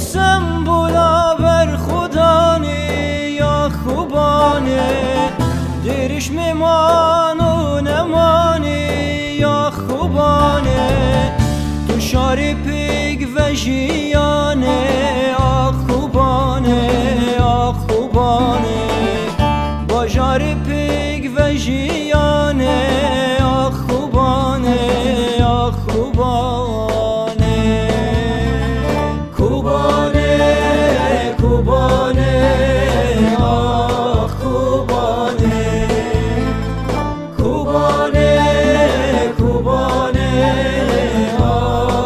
سنبولا بر خودانه یا خوبانه دیرش میمان و نمانه یا خوبانه تو شاری پیگ و جیانه یا خوبانه یا خوبانه باجاری پیگ و جیانه یا خوبانه یا خوبانه خوبانه خوبانه یا خوبانه خوبانه خوبانه یا خوبانه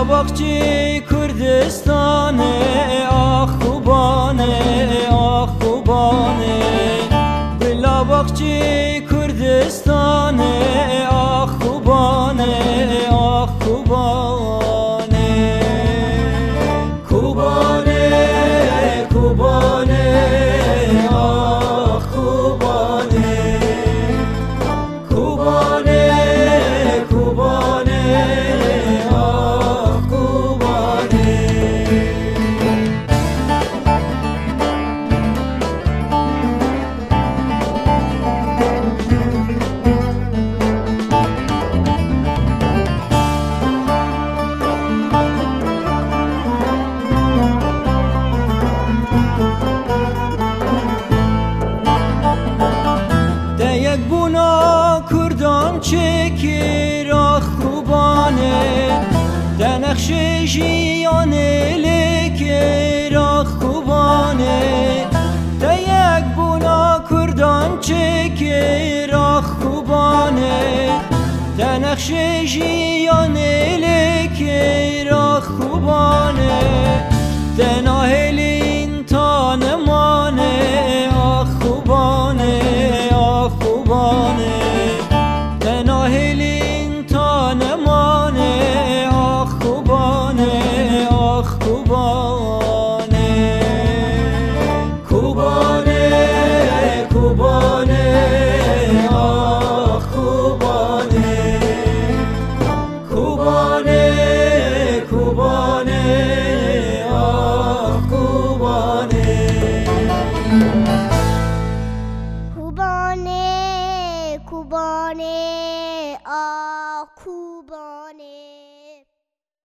باغچه کردستانه آخ خوبانه آخ خوبانه بلا باغچه کردستانه آخ خوبانه آخ خوبانه خوبانه خوبانه آخ خوبانه خوبانه خوبانه چکر آخ خوبانه دنخش جیانه لکر آخ خوبانه دیگ بونا کردان چکر آخ خوبانه دنخش جیانه لکر آخ خوبانه دناهلین تا نمانه آخ خوبانه آخ خوبانه